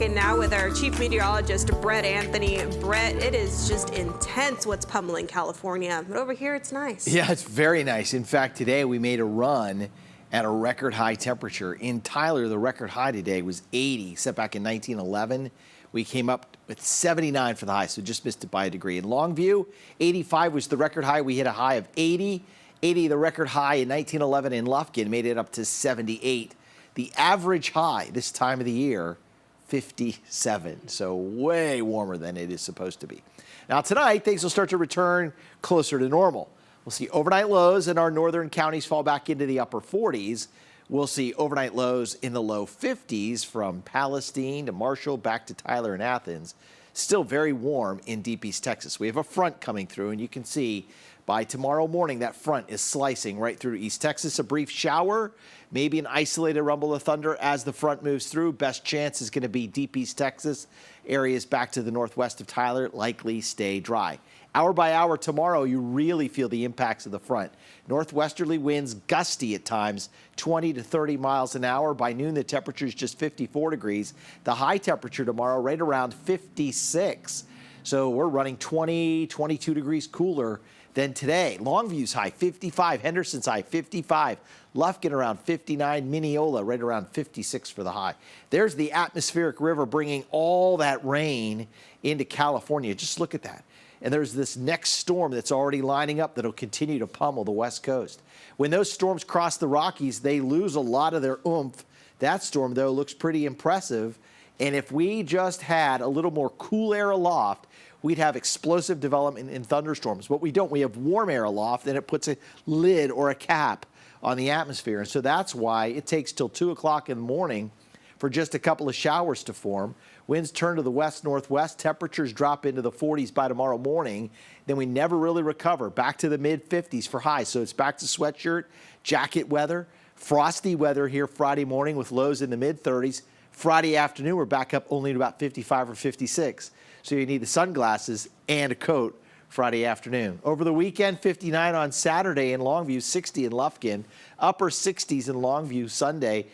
And now with our chief meteorologist, Brett Anthony. Brett, it is just intense what's pummeling California, but over here it's nice. Yeah, it's very nice. In fact, today we made a run at a record high temperature. In Tyler, the record high today was 80, set back in 1911. We came up with 79 for the high, so just missed it by a degree. In Longview, 85 was the record high. We hit a high of 80. 80, the record high in 1911 in Lufkin, made it up to 78. The average high this time of the year, 57, so way warmer than it is supposed to be. Now tonight, things will start to return closer to normal. We'll see overnight lows in our northern counties fall back into the upper 40s. We'll see overnight lows in the low 50s from Palestine to Marshall back to Tyler and Athens. Still very warm in deep East Texas. We have a front coming through, and you can see by tomorrow morning that front is slicing right through East Texas. A brief shower, maybe an isolated rumble of thunder as the front moves through. Best chance is going to be deep East Texas. Areas back to the northwest of Tyler likely stay dry. Hour by hour tomorrow, you really feel the impacts of the front. Northwesterly winds gusty at times, 20 to 30 miles an hour. By noon, the temperature is just 54 degrees. The high temperature tomorrow right around 56. So we're running 20, 22 degrees cooler than today. Longview's high 55, Henderson's high 55, Lufkin around 59, Mineola right around 56 for the high. There's the atmospheric river bringing all that rain into California. Just look at that. And there's this next storm that's already lining up that'll continue to pummel the West Coast. When those storms cross the Rockies, they lose a lot of their oomph. That storm, though, looks pretty impressive. And if we just had a little more cool air aloft, we'd have explosive development in thunderstorms. But we don't. We have warm air aloft, and it puts a lid or a cap on the atmosphere. And so that's why it takes till 2 o'clock in the morning for just a couple of showers to form. Winds turn to the west-northwest. Temperatures drop into the 40s by tomorrow morning. Then we never really recover. Back to the mid-50s for highs. So it's back to sweatshirt, jacket weather, frosty weather here Friday morning with lows in the mid-30s. Friday afternoon, we're back up only to about 55 or 56. So you need the sunglasses and a coat Friday afternoon. Over the weekend, 59 on Saturday in Longview, 60 in Lufkin, upper 60s in Longview Sunday,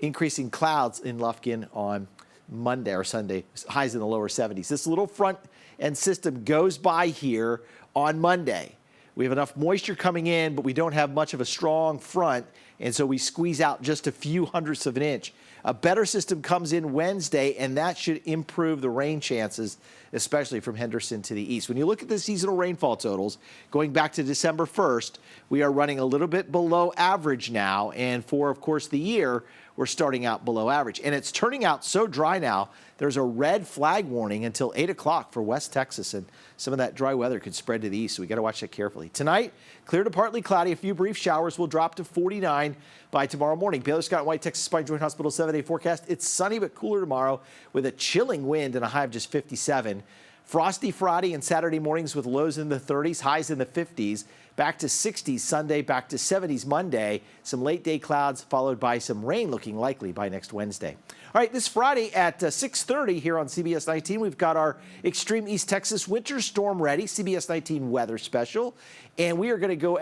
increasing clouds in Lufkin on Monday or Sunday, highs in the lower 70s. This little front and system goes by here on Monday. We have enough moisture coming in, but we don't have much of a strong front, and so we squeeze out just a few hundredths of an inch. A better system comes in Wednesday, and that should improve the rain chances, especially from Henderson to the east. When you look at the seasonal rainfall totals, going back to December 1st, we are running a little bit below average now, and for, of course, the year, we're starting out below average. And it's turning out so dry now, there's a red flag warning until 8 o'clock for West Texas, and some of that dry weather could spread to the east, so we got to watch that carefully. Tonight, clear to partly cloudy. A few brief showers will drop to 49 by tomorrow morning. Baylor Scott & White Texas Spine Joint Hospital 7-day forecast. It's sunny but cooler tomorrow with a chilling wind and a high of just 57. Frosty Friday and Saturday mornings with lows in the 30s, highs in the 50s. Back to 60s Sunday, back to 70s Monday. Some late day clouds followed by some rain looking likely by next Wednesday. All right, this Friday at 6:30 here on CBS 19, we've got our Extreme East Texas Winter Storm Ready CBS 19 weather special. And we are going to go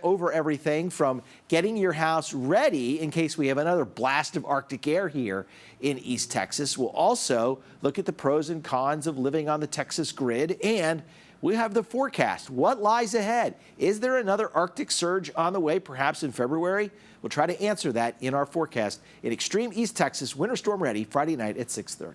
over everything from getting your house ready in case we have another blast of Arctic air here in East Texas. We'll also look at the pros and cons of living on the Texas grid, and we have the forecast. What lies ahead? Is there another Arctic surge on the way, perhaps in February? We'll try to answer that in our forecast in Extreme East Texas Winter Storm Ready Friday night at 6:30.